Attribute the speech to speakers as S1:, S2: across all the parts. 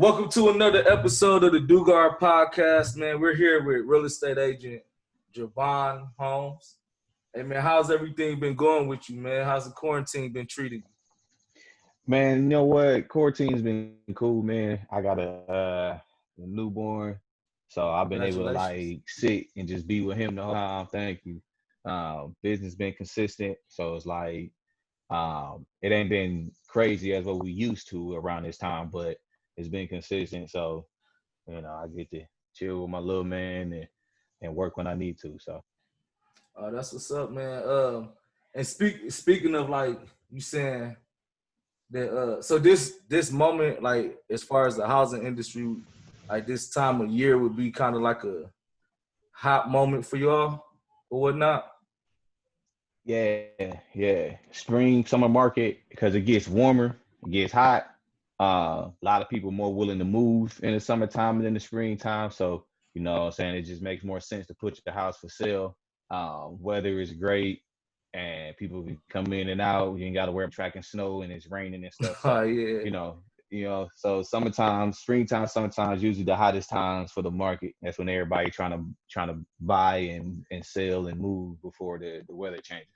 S1: Welcome to another episode of the DuGar podcast, man. We're here with real estate agent Johvan Holmes. Hey, man, how's everything been going with you, man? How's the quarantine been treating you?
S2: Man, you know what? Quarantine's been cool, man. I got a newborn, so I've been able to
S1: Congratulations.
S2: like sit and just be with him the whole time. Thank you. Business been consistent, so it's like it ain't been crazy as what we used to around this time, but it's been consistent. So I get to chill with my little man and work when I need to. So
S1: That's what's up, man. And speaking of like you saying that, so this moment, like as far as the housing industry, like this time of year would be kind of like a hot moment for y'all or whatnot.
S2: yeah. Spring, summer market because it gets warmer, it gets hot. A lot of people more willing to move in the summertime than the springtime. So, what I'm saying, it just makes more sense to put your house for sale. Weather is great and people can come in and out. You ain't got to worry about tracking snow and it's raining and stuff. So,
S1: Yeah.
S2: you know, so summertime, springtime, summertime is usually the hottest times for the market. That's when everybody trying to buy and sell and move before the weather changes.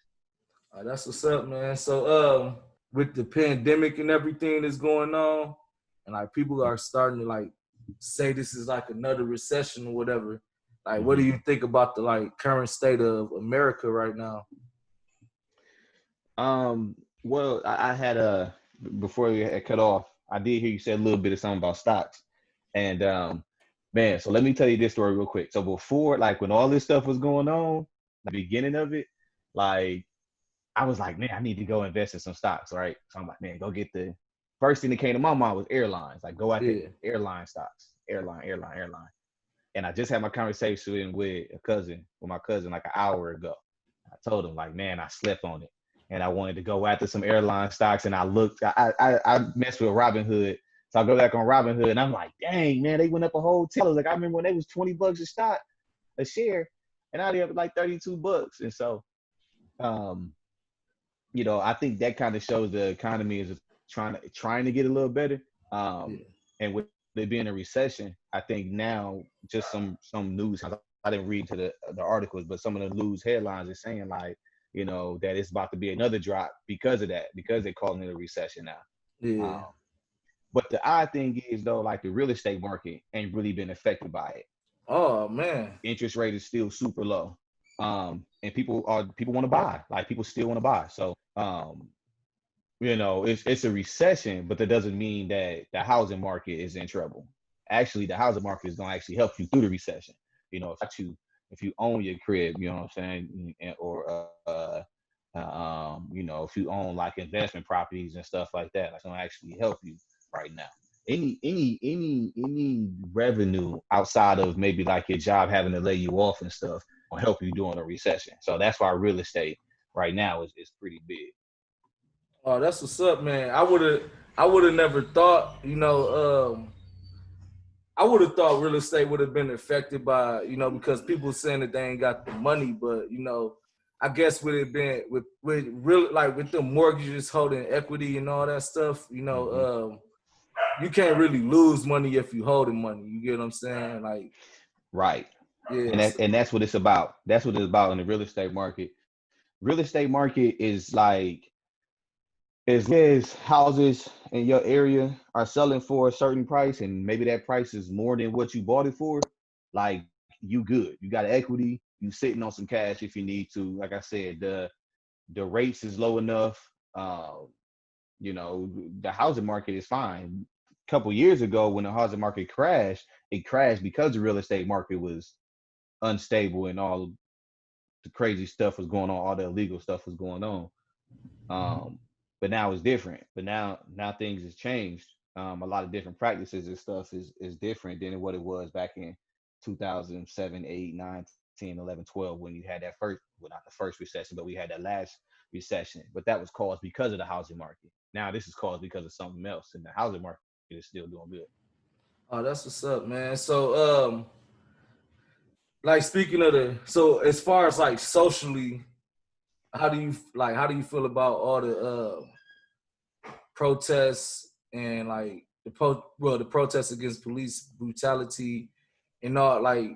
S1: That's what's up, man. So, with the pandemic and everything that's going on, and like people are starting to like say this is like another recession or whatever. Like, what do
S2: Mm-hmm.
S1: you think about the like current state of America right now?
S2: Well, I had before we had cut off, I did hear you say a little bit of something about stocks. And man, so let me tell you this story real quick. So before, like when all this stuff was going on, the beginning of it, like I was like, man, I need to go invest in some stocks, right? So I'm like, man, go get the first thing that came to my mind was airlines. Like go out there,
S1: Yeah.
S2: airline stocks, airline. And I just had my conversation with my cousin like an hour ago. I told him like, man, I slept on it, and I wanted to go after some airline stocks. And I looked, I messed with Robinhood, so I go back on Robinhood, and I'm like, dang, man, they went up a whole $10. Like I remember when they was $20 a share, and now they up like $32. And so, um, I think that kind of shows the economy is trying to get a little better.
S1: Yeah.
S2: And with it being a recession, I think now just some news. I didn't read to the articles, but some of the news headlines are saying like, that it's about to be another drop because of that, because they're calling it a recession now.
S1: Yeah.
S2: Um, but the odd thing is though, like the real estate market ain't really been affected by it.
S1: Oh man.
S2: Interest rate is still super low. And people want to buy. Like people still want to buy. So it's a recession, but that doesn't mean that the housing market is in trouble. Actually, the housing market is going to actually help you through the recession. If you own your crib, you know what I'm saying, or if you own like investment properties and stuff like that, that's going to actually help you right now. Any revenue outside of maybe like your job having to lay you off and stuff will help you during a recession. So that's why real estate right now is pretty big.
S1: Oh, that's what's up, man. I would have never thought, I would have thought real estate would have been affected by, because people saying that they ain't got the money, but I guess with it being with real like with the mortgages holding equity and all that stuff,
S2: Mm-hmm.
S1: you can't really lose money if you holding money. You get what I'm saying? Like,
S2: Right. And
S1: yes,
S2: that's what it's about. That's what it's about in the real estate market. Real estate market is like as long as houses in your area are selling for a certain price and maybe that price is more than what you bought it for, like you good. You got equity, you sitting on some cash if you need to. Like I said, the rates is low enough. The housing market is fine. A couple years ago when the housing market crashed, it crashed because the real estate market was unstable and all the crazy stuff was going on, all the illegal stuff was going on. But now it's different. But now things has changed. A lot of different practices and stuff is different than what it was back in 2007, 8, 9, 10, 11, 12 when you had that first, well, not the first recession, but we had that last recession. But that was caused because of the housing market. Now this is caused because of something else, and the housing market is still doing good.
S1: oh, that's what's up, man. So, like speaking of so as far as like socially, how do you feel about all the protests and like the protests against police brutality and all, like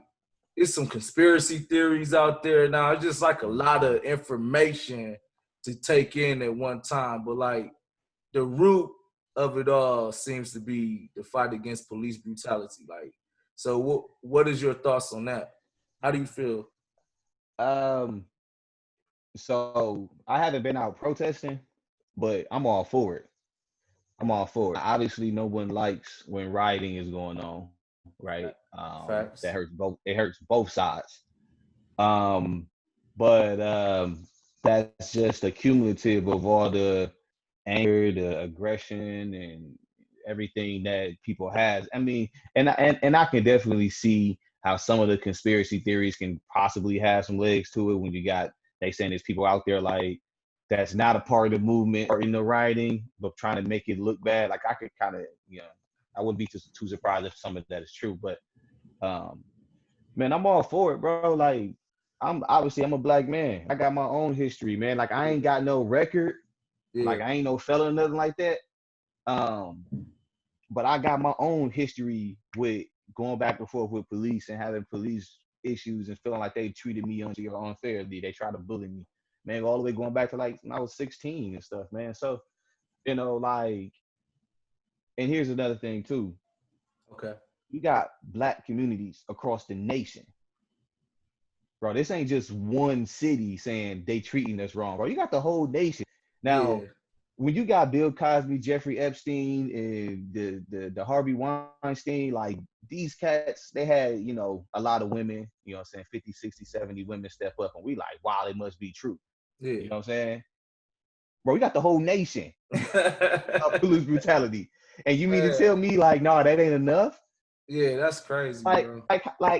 S1: it's some conspiracy theories out there now. It's just like a lot of information to take in at one time. But like the root of it all seems to be the fight against police brutality. Like, so what is your thoughts on that? How do you feel?
S2: Um, so I haven't been out protesting, but I'm all for it. I'm all for it. Obviously, no one likes when rioting is going on, right? That
S1: Facts.
S2: hurts both. It hurts both sides. Um, but that's just a cumulative of all the anger, the aggression, and everything that people has. I mean, and I can definitely see how some of the conspiracy theories can possibly have some legs to it when you got they saying there's people out there like that's not a part of the movement or in the writing, but trying to make it look bad. Like I could kind of, I wouldn't be too surprised if some of that is true. But um, man, I'm all for it, bro. Like I'm a black man. I got my own history, man. Like I ain't got no record.
S1: Yeah.
S2: Like I ain't no fella or nothing like that. Um, but I got my own history with going back and forth with police and having police issues and feeling like they treated me unfairly. They tried to bully me, man, all the way going back to like when I was 16 and stuff, man. So, like, and here's another thing too.
S1: Okay.
S2: We got black communities across the nation. Bro, this ain't just one city saying they treating us wrong, bro. You got the whole nation. Now,
S1: Yeah.
S2: when you got Bill Cosby, Jeffrey Epstein, and the Harvey Weinstein, like these cats, they had, a lot of women, 50, 60, 70 women step up, and we like, wow, it must be true.
S1: Yeah.
S2: You know what I'm saying? Bro, we got the whole nation of police brutality. And you mean to tell
S1: Man,
S2: me like, no, that ain't enough?
S1: yeah, that's crazy,
S2: Like,
S1: bro.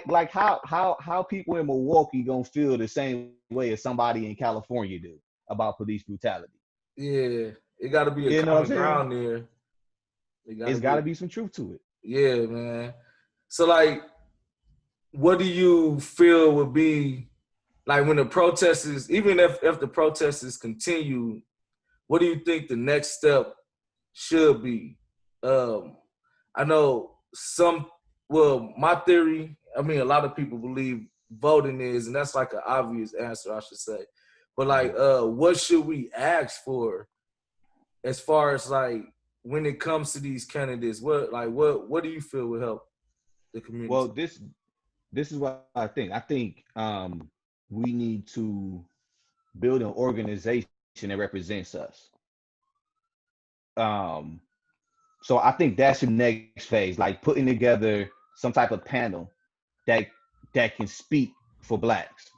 S2: like how people in Milwaukee gonna feel the same way as somebody in California do about police brutality?
S1: Yeah, it got to be a
S2: You know what I'm
S1: common
S2: saying?
S1: ground there. It got to
S2: It's got
S1: be,
S2: to be some truth to it.
S1: yeah, man. So, like, what do you feel would be like when the protesters, even if the protesters continue, what do you think the next step should be? Um, I know some. Well, my theory. I mean, a lot of people believe voting is, and that's like an obvious answer, I should say. But like, what should we ask for as far as like when it comes to these candidates? What do you feel will help the
S2: Well,
S1: community?
S2: this is what I think. I think we need to build an organization that represents us. Um, so I think that's the next phase, like putting together some type of panel that that can speak for blacks.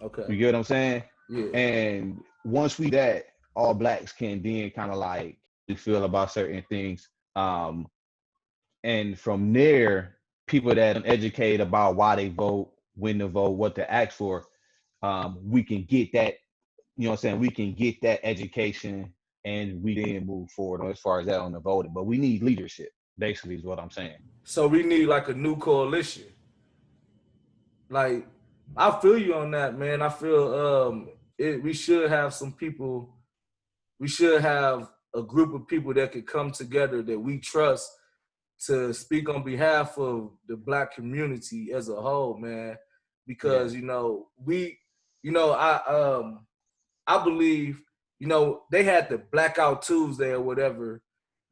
S1: Okay.
S2: You get what I'm saying?
S1: Yeah.
S2: And once we that, all blacks can then kind of like feel about certain things. And from there, people that are educated about why they vote, when to vote, what to ask for, we can get that, what I'm saying? We can get that education and we then move forward as far as that on the voting. But we need leadership, basically, is what I'm saying.
S1: So we need like a new coalition. Like I feel you on that, man. I feel we should have some people. We should have a group of people that could come together that we trust to speak on behalf of the black community as a whole, man.
S2: Yeah.
S1: Because I believe they had the Blackout Tuesday or whatever,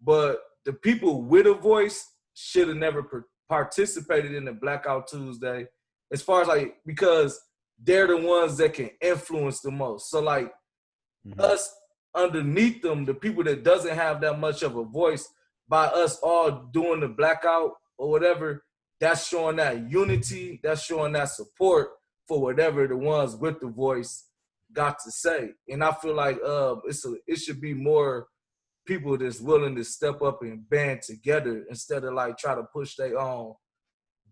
S1: but the people with a voice should have never participated in the Blackout Tuesday. As far as like because they're the ones that can influence the most. So like
S2: Mm-hmm.
S1: us underneath them, the people that doesn't have that much of a voice, by us all doing the blackout or whatever, that's showing that unity, that's showing that support for whatever the ones with the voice got to say. And I feel like it should be more people that's willing to step up and band together instead of like try to push their own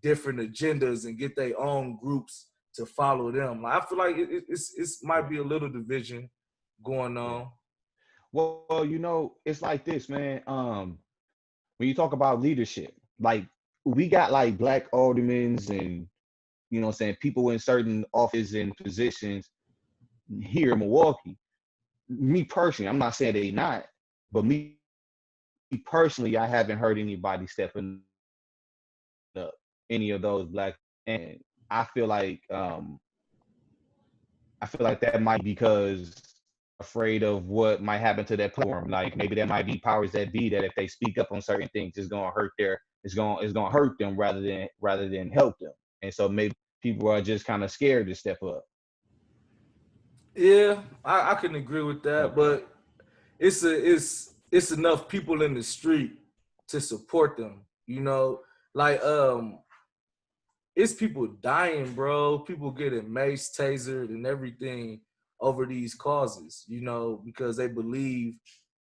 S1: different agendas and get their own groups to follow them. Like I feel like it's might
S2: Yeah.
S1: be a little division going
S2: Yeah.
S1: on.
S2: Well, it's like this, man. When you talk about leadership, like we got like black aldermans and what I'm saying, people in certain offices and positions here in Milwaukee. Me personally, I'm not saying they not, but me personally, I haven't heard anybody stepping up, any of those black, and I feel like that might be because afraid of what might happen to their platform. Like maybe there might be powers that be that if they speak up on certain things, it's gonna hurt them rather than help them. And so maybe people are just kind of scared to step up.
S1: Yeah, I can agree with that,
S2: Okay.
S1: but it's enough people in the street to support them. You know, like it's people dying, bro. People getting mace, tasered, and everything over these causes. You know, because they believe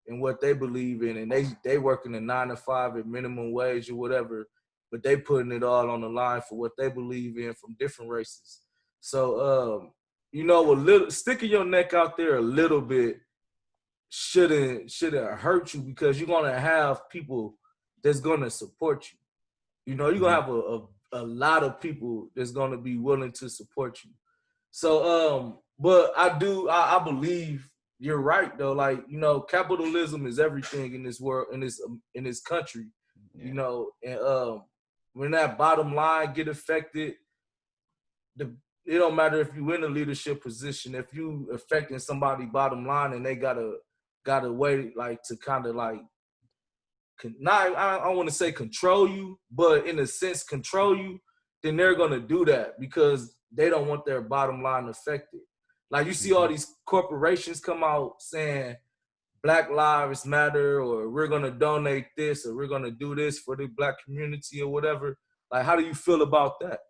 S1: in what they believe in, and they working a 9 to 5 at minimum wage or whatever, but they putting it all on the line for what they believe in from different races. So, you know, a little sticking your neck out there a little bit shouldn't hurt you because you're gonna have people that's gonna support you. You know, you're gonna
S2: Hmm.
S1: have a lot of people that's gonna be willing to support you. So but I believe you're right though. Like, you know, capitalism is everything in this world, in this country, you
S2: Yeah.
S1: know, and when that bottom line get affected, the it don't matter if you in a leadership position, if you affecting somebody bottom line and they got a way like to kind of like not I want to say control you, but in a sense control you, then they're gonna do that because they don't want their bottom line affected. Like you see all
S2: Hmm.
S1: these corporations come out saying Black Lives Matter or we're gonna donate this or we're gonna do this for the black community or whatever. Like, how do you feel about that?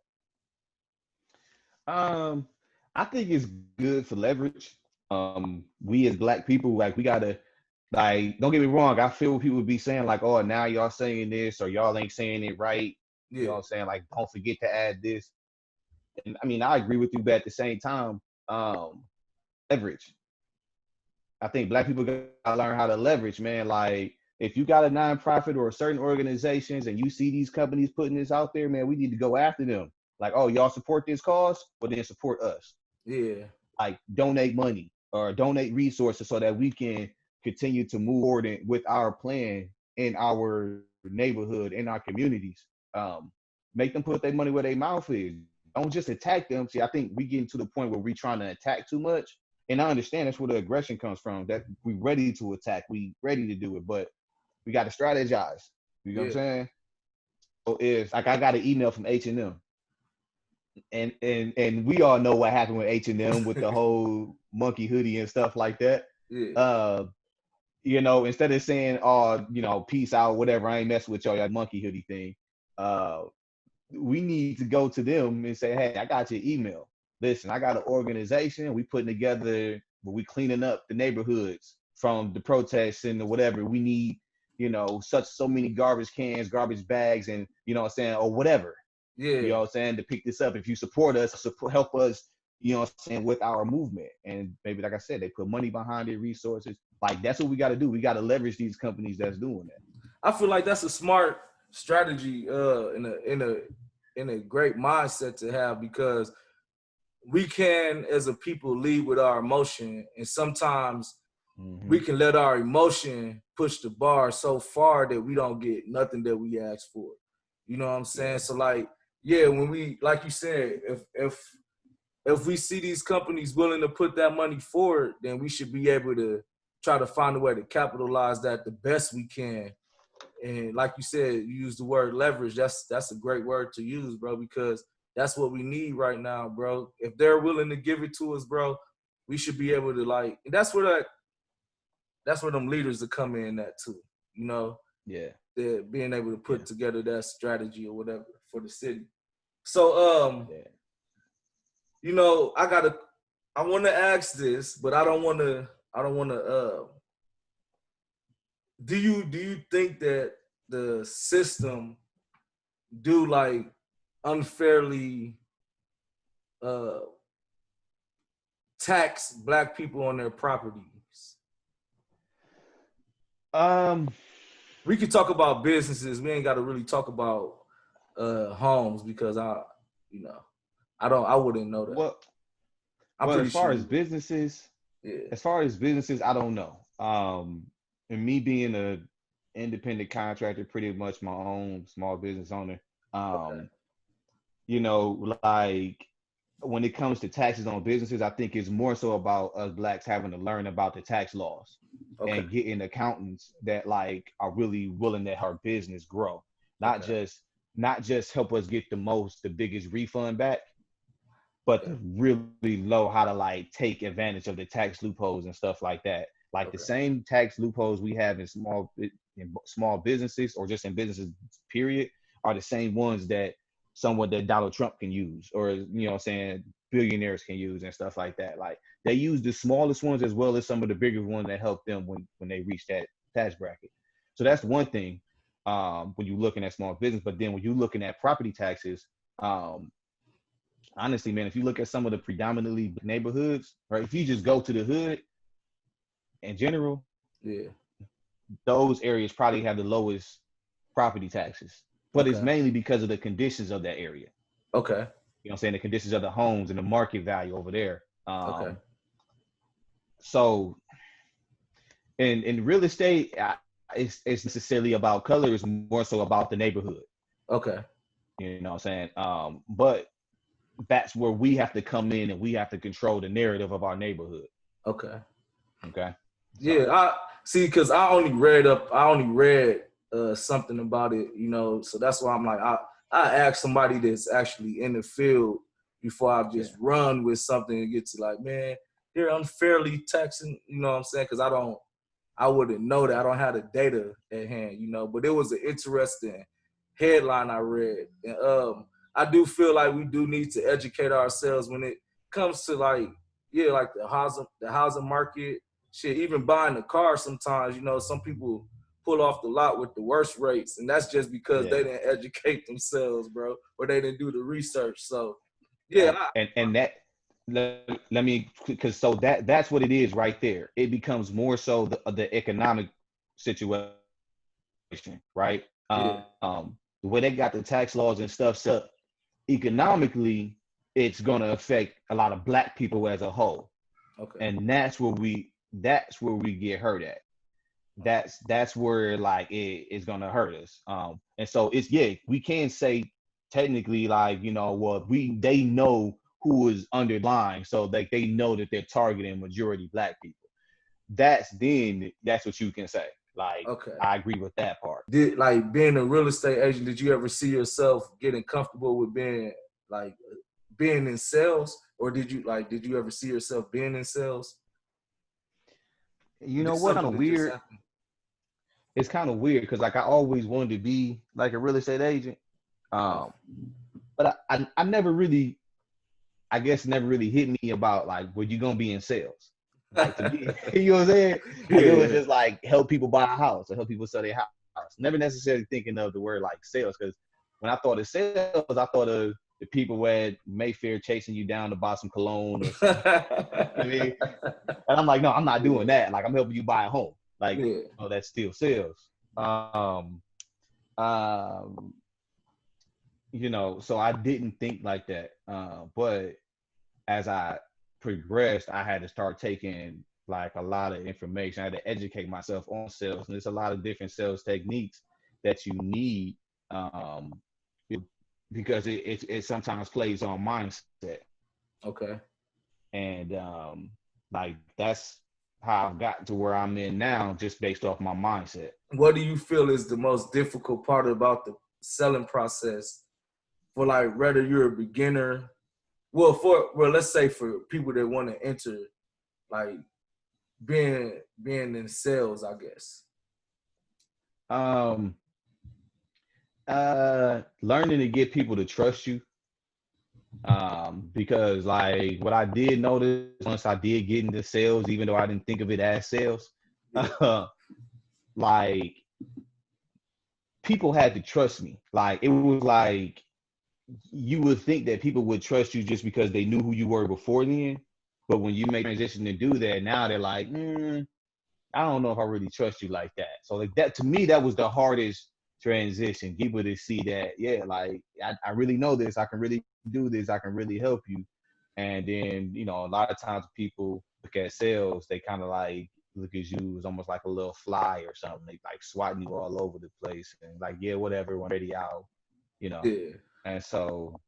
S2: Um, I think it's good for leverage. We as black people, like we gotta, like, don't get me wrong. I feel people be saying like, oh, now y'all saying this or y'all ain't saying it right. You know
S1: Yeah,
S2: what I'm saying? Like, don't forget to add this. And I mean, I agree with you, but at the same time, leverage. I think black people gotta learn how to leverage, man. Like, if you got a nonprofit or certain organizations and you see these companies putting this out there, man, we need to go after them. Like, oh, y'all support this cause, but then support us.
S1: yeah,
S2: Like, donate money or donate resources so that we can continue to move forward with our plan in our neighborhood, in our communities. Make them put their money where their mouth is. Don't just attack them. See, I think we getting to the point where we trying to attack too much. And I understand that's where the aggression comes from. That we ready to attack, we ready to do it, but we got to strategize. You know what I'm
S1: yeah,
S2: saying? So if like I got an email from H&M, and we all know what happened with H&M with the whole monkey hoodie and stuff like that.
S1: yeah,
S2: Uh, you know, instead of saying, "Oh, you know, peace out, whatever, I ain't messing with y'all, that monkey hoodie thing," uh, we need to go to them and say, "Hey, I got your email. Listen, I got an organization. We putting together, we cleaning up the neighborhoods from the protests and the whatever. We need, you know, such so many garbage cans, garbage bags, and you know what I'm saying, or whatever." You
S1: yeah.
S2: know what I'm saying, to pick this up. If you support us, help us, you know what I'm saying, with our movement. And maybe, like I said, they put money behind it, resources. Like, that's what we got to do. We got to leverage these companies that's doing that.
S1: I feel like that's a smart strategy in a great mindset to have because we can as a people lead with our emotion and sometimes
S2: Mm-hmm.
S1: we can let our emotion push the bar so far that we don't get nothing that we ask for. You know what I'm saying?
S2: Yeah.
S1: So like, yeah, when we like you said, if we see these companies willing to put that money forward, then we should be able to try to find a way to capitalize that the best we can. And like you said, you use the word leverage. That's a great word to use, bro, because that's what we need right now, bro. If they're willing to give it to us, bro, we should be able to like. And that's where them leaders are coming in at too. You know,
S2: Yeah.
S1: they're being able to
S2: Yeah.
S1: put together that strategy or whatever for the city. So
S2: Yeah.
S1: you know, I want to ask this, but I don't want to do you think that the system do like unfairly uh tax black people on their properties?
S2: Um,
S1: We could talk about businesses. We ain't got to really talk about homes because you know, I wouldn't know that.
S2: well,
S1: I'm
S2: well,
S1: pretty sure you would. Yeah.
S2: as far as businesses, I don't know. And me being independent contractor, pretty much my own small business owner.
S1: Okay.
S2: Um, you know, like when it comes to taxes on businesses, I think it's more so about us blacks having to learn about the tax laws
S1: Okay.
S2: and getting accountants that like are really willing to help our business grow, not
S1: Okay.
S2: just not just help us get the biggest refund back, but
S1: Yeah.
S2: to really know how to like take advantage of the tax loopholes and stuff like that. Like the
S1: Okay.
S2: same tax loopholes we have in small businesses or just in businesses period are the same ones that someone that Donald Trump can use or what I'm saying billionaires can use and stuff like that. Like they use the smallest ones as well as some of the bigger ones that help them when they reach that tax bracket. So that's one thing when you're looking at small business. But then when you're looking at property taxes, um, honestly, man, if you look at some of the predominantly neighborhoods, right, if you just go to the hood in general,
S1: Yeah.
S2: those areas probably have the lowest property taxes. But it's
S1: Okay.
S2: mainly because of the conditions of that area.
S1: Okay.
S2: You know what I'm saying? The conditions of the homes and the market value over there.
S1: Okay.
S2: So in real estate, it's necessarily about color. It's more so about the neighborhood.
S1: Okay.
S2: You know what I'm saying? But that's where we have to come in and we have to control the narrative of our neighborhood.
S1: Okay.
S2: Okay.
S1: Yeah,
S2: So
S1: I see because I only read something about it, you know, so that's why I'm like I ask somebody that's actually in the field before I
S2: yeah.
S1: just run with something and get to like, man, they're unfairly taxing, you know what I'm saying? Because I wouldn't know that. I don't have the data at hand, you know. But it was an interesting headline I read, and I do feel like we do need to educate ourselves when it comes to like, yeah, like the housing market, shit. Even buying a car, sometimes, you know, some people pull off the lot with the worst rates, and that's just because
S2: Yeah.
S1: they didn't educate themselves, bro, or they didn't do the research. So, yeah,
S2: And that let me because so that's what it is right there. It becomes more so the economic situation, right?
S1: yeah,
S2: The way they got the tax laws and stuff set up economically, it's gonna affect a lot of black people as a whole,
S1: okay,
S2: and that's where we get hurt at. That's where like it's gonna hurt us. And so it's we can say technically like well they know who is underlying, so like they know that they're targeting majority black people. That's what you can say. Like
S1: okay.
S2: I agree with that part.
S1: Did like being a real estate agent, did you ever see yourself getting comfortable with being like being in sales, or did you ever see yourself being in sales?
S2: You
S1: Or
S2: know
S1: this
S2: what? Kind
S1: something
S2: of
S1: that just
S2: weird.
S1: happened?
S2: It's kind of weird because like I always wanted to be like a real estate agent,
S1: Okay.
S2: um, but I never really I guess never really hit me about like, were you gonna be in sales? Like to me, you know what I'm saying? Like it was
S1: Yeah,
S2: just like help people buy a house or help people sell their house. Never necessarily thinking of the word like sales, because when I thought of sales, I thought of the people at Mayfair chasing you down to buy some cologne or some. You know what I mean? And I'm like, no, I'm not doing
S1: yeah,
S2: that. Like I'm helping you buy a home. Like,
S1: yeah.
S2: oh, that's still sales. Um, so I didn't think like that. But as I progressed, I had to start taking like a lot of information. I had to educate myself on sales, and there's a lot of different sales techniques that you need um, because it sometimes plays on mindset,
S1: Okay.
S2: and like that's how I've gotten to where I'm in now, just based off my mindset.
S1: What do you feel is the most difficult part about the selling process for like whether you're a beginner? Well, let's say for people that want to enter, like being in sales, I guess.
S2: Um, Learning to get people to trust you. Because like what I did notice once I did get into sales, even though I didn't think of it as sales,
S1: Yeah.
S2: like people had to trust me. Like it was like you would think that people would trust you just because they knew who you were before then. But when you make transition to do that, now they're like, I don't know if I really trust you like that. So like that to me, that was the hardest transition. People to see that, yeah, like I really know this. I can really do this. I can really help you. And then, a lot of times people look at sales, they kind of like look at you as almost like a little fly or something. They like swatting you all over the place and like, yeah, whatever, when ready out, you know.
S1: Yeah.
S2: And so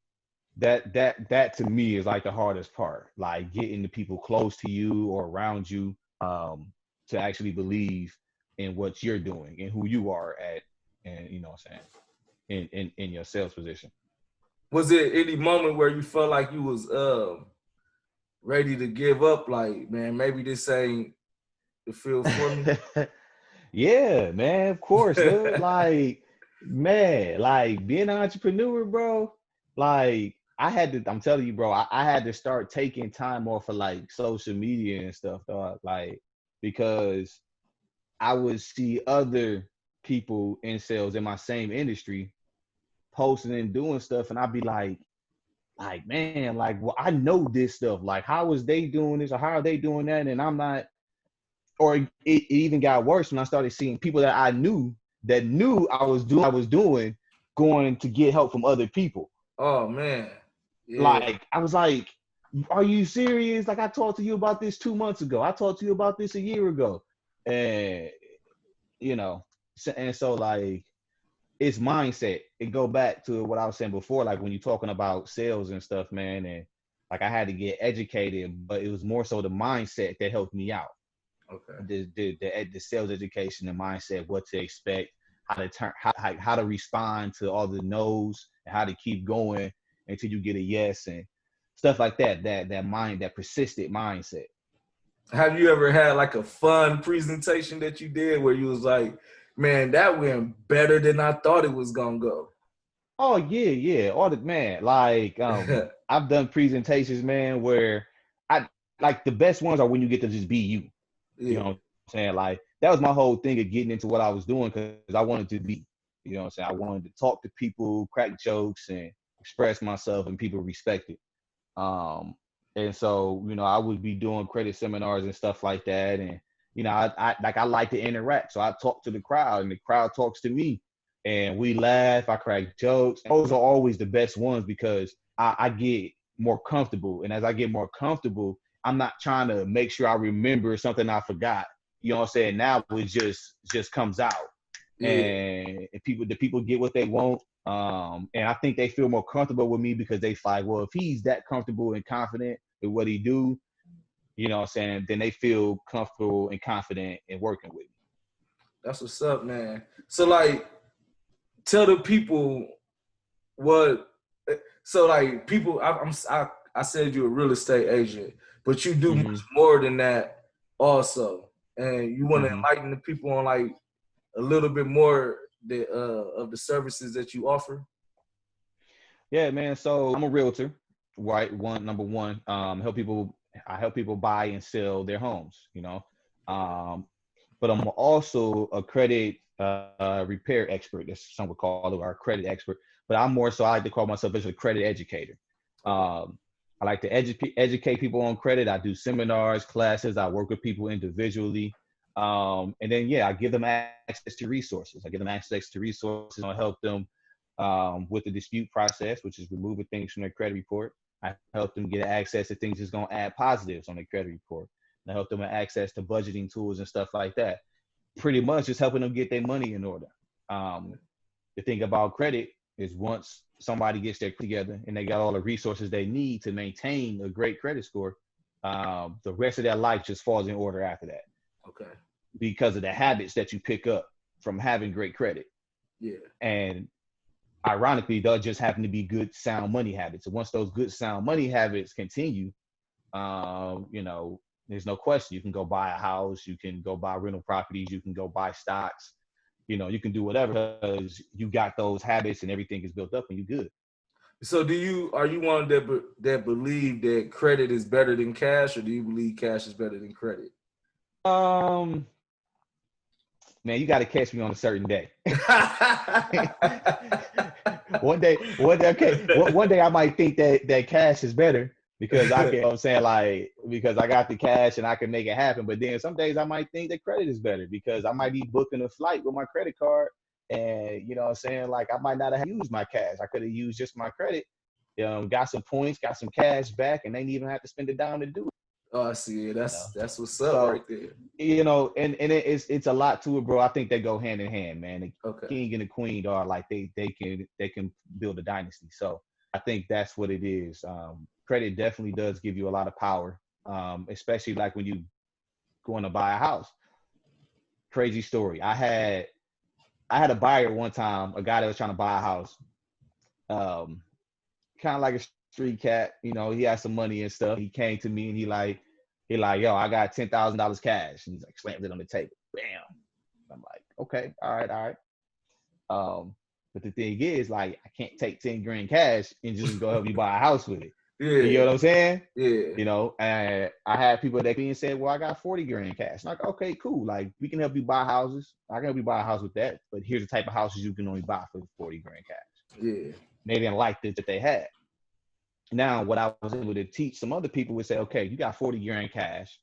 S2: that to me is like the hardest part, like getting the people close to you or around you to actually believe in what you're doing and who you are at, and you know what I'm saying, in your sales position.
S1: Was there any moment where you felt like you was ready to give up? Like, man, maybe this ain't the field for me.
S2: Yeah, man, of course, dude. Like, man, like being an entrepreneur, bro, like I had to, I'm telling you, bro, I had to start taking time off of like social media and stuff, dog. Like, because I would see other people in sales in my same industry posting and doing stuff, and I'd be like, man, like, well, I know this stuff. Like, how is they doing this or how are they doing that? And I'm not, or it even got worse when I started seeing people that I knew that knew I was doing going to get help from other people.
S1: Oh man. Yeah.
S2: Like, I was like, are you serious? Like, I talked to you about this 2 months ago. I talked to you about this a year ago. And, you know, and so like, it's mindset. It go back to what I was saying before, like when you're talking about sales and stuff, man. And like, I had to get educated, but it was more so the mindset that helped me out.
S1: Okay.
S2: The sales education and mindset, what to expect, how to turn, how to respond to all the no's, and how to keep going until you get a yes, and stuff like that. That persistent mindset.
S1: Have you ever had like a fun presentation that you did where you was like, man, that went better than I thought it was gonna go?
S2: Oh yeah. All the man, like I've done presentations, man, where I like the best ones are when you get to just be you. You
S1: Yeah.
S2: know what I'm saying? Like that was my whole thing of getting into what I was doing, because I wanted to be, you know what I'm saying? I wanted to talk to people, crack jokes, and express myself, and people respect it. Um, and so, you know, I would be doing credit seminars and stuff like that. And, you know, I like to interact. So I talk to the crowd and the crowd talks to me, and we laugh, I crack jokes. Those are always the best ones because I get more comfortable. And as I get more comfortable, I'm not trying to make sure I remember something I forgot. You know what I'm saying? Now it just comes out,
S1: Yeah.
S2: and the people get what they want. And I think they feel more comfortable with me because they like, well, if he's that comfortable and confident with what he do, you know what I'm saying, then they feel comfortable and confident in working with me.
S1: That's what's up, man. So like tell the people what so like people I said you're a real estate agent, but you do much
S2: Mm-hmm.
S1: more than that also. And you want to
S2: Mm-hmm.
S1: enlighten the people on like a little bit more of the services that you offer.
S2: Yeah, man. So I'm a realtor, right? Number one, I help people buy and sell their homes, you know. Um, but I'm also a credit repair expert. That's some would call it, or a credit expert. But I'm more so, I like to call myself as a credit educator.
S1: Okay.
S2: I like to educate people on credit. I do seminars, classes. I work with people individually. And then, yeah, I give them access to resources. I give them access to resources. I help them with the dispute process, which is removing things from their credit report. I help them get access to things that's going to add positives on their credit report. And I help them with access to budgeting tools and stuff like that. Pretty much just helping them get their money in order. Um, the thing about credit is once somebody gets their together and they got all the resources they need to maintain a great credit score, the rest of their life just falls in order after that
S1: Okay.
S2: because of the habits that you pick up from having great credit.
S1: Yeah.
S2: And ironically, they'll just happen to be good, sound money habits. And once those good, sound money habits continue, you know, there's no question. You can go buy a house, you can go buy rental properties, you can go buy stocks, you know, you can do whatever because you got those habits and everything is built up and you're good.
S1: So are you one that believe that credit is better than cash, or do you believe cash is better than credit?
S2: Um, Man, you got to catch me on a certain day. One day I might think that cash is better because I can, you know what I'm saying, like, because I got the cash and I can make it happen. But then some days I might think that credit is better because I might be booking a flight with my credit card, and you know what I'm saying, like I might not have used my cash. I could have used just my credit, got some points, got some cash back, and they didn't even have to spend it down to do it.
S1: Oh, I see.
S2: You know,
S1: That's what's up right
S2: so
S1: there.
S2: you know, and it's a lot to it, bro. I think they go hand in hand, man. The
S1: Okay.
S2: king and the queen are like they can build a dynasty. So I think that's what it is. Credit definitely does give you a lot of power, especially like when you going to buy a house. Crazy story. I had a buyer one time, a guy that was trying to buy a house. Um, Kind of like a street cat, you know, he had some money and stuff. He came to me and he like, yo, I got $10,000 cash. And he's like, slams it on the table. Bam. I'm like, okay, all right, all right. But the thing is, like, I can't take 10 grand cash and just go help you buy a house with it. You
S1: Yeah.
S2: get what I'm saying?
S1: Yeah.
S2: You know, and I had people that came and said, well, I got 40 grand cash. Like, okay, cool. Like, we can help you buy houses. I can help you buy a house with that. But here's the type of houses you can only buy for 40 grand cash.
S1: Yeah.
S2: They didn't like this that they had. Now, what I was able to teach some other people would say, okay, you got 40 grand cash.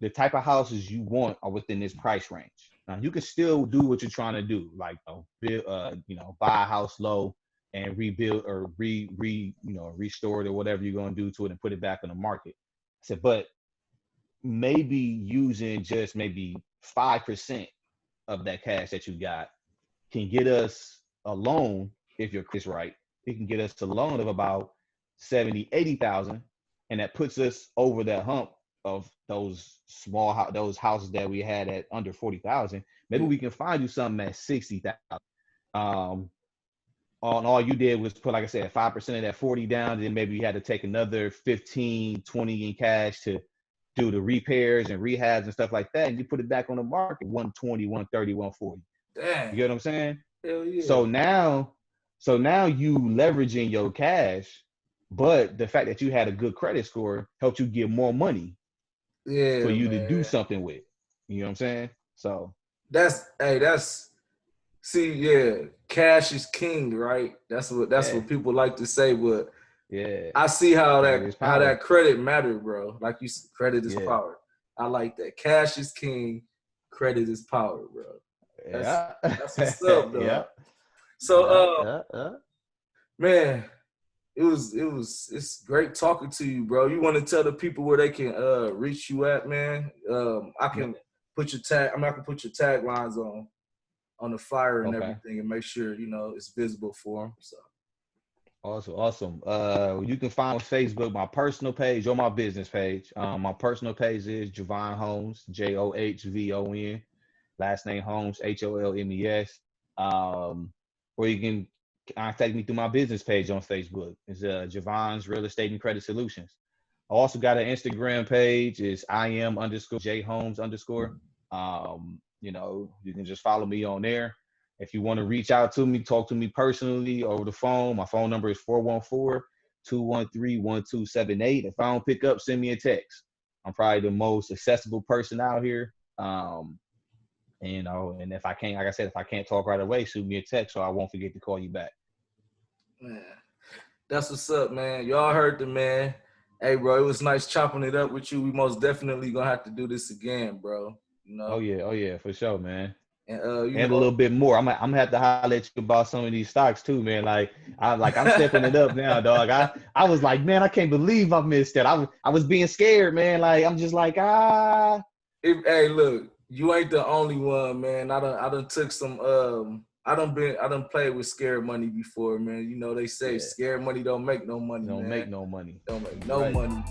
S2: The type of houses you want are within this price range. Now, you can still do what you're trying to do, like build, buy a house low and rebuild or restore it or whatever you're going to do to it and put it back on the market. I said, but maybe using just maybe 5% of that cash that you got can get us a loan, if your credit's right. It can get us a loan of about 70, 80,000, and that puts us over that hump of those those houses that we had at under 40,000. Maybe we can find you something at 60,000. All you did was put, like I said, 5% of that 40 down, then maybe you had to take another 15, 20 in cash to do the repairs and rehabs and stuff like that, and you put it back on the market 120, 130, 140.
S1: Damn.
S2: You get what I'm saying?
S1: Hell yeah.
S2: So now you leveraging your cash, but the fact that you had a good credit score helped you get more money for you to do something with. You know what I'm saying? So
S1: that's cash is king, right? That's what people like to say, but I see how that credit mattered, bro. Like you said, credit is power. I like that. Cash is king, credit is power, bro. That's what's up, though.
S2: Yeah.
S1: So man, it's great talking to you, bro. You want to tell the people where they can reach you at, man? I can put your taglines on the flyer and everything, and make sure it's visible for them. So
S2: awesome. You can find on Facebook my personal page or my business page. My personal page is Johvan Holmes, Johvon. Last name Holmes, Holmes. Or you can contact me through my business page on Facebook. It's Johvan's Real Estate and Credit Solutions. I also got an Instagram page. It's IM_JHolmes_. You can just follow me on there. If you want to reach out to me, talk to me personally over the phone. My phone number is 414-213-1278. If I don't pick up, send me a text. I'm probably the most accessible person out here. And if I can't, like I said, if I can't talk right away, shoot me a text so I won't forget to call you back.
S1: Man, that's what's up, man. Y'all heard the man. Hey, bro, it was nice chopping it up with you. We most definitely gonna have to do this again, bro.
S2: Oh yeah, for sure, man.
S1: And
S2: a little bit more. I'm gonna have to holler at you about some of these stocks too, man. I'm stepping it up now, dog. I was like, man, I can't believe I missed that. I was being scared, man. Like I'm just like
S1: Hey, look. You ain't the only one, man. I done took some I done played with scared money before, man. They say scared money don't make no money.
S2: Don't make no money.
S1: Don't make no money.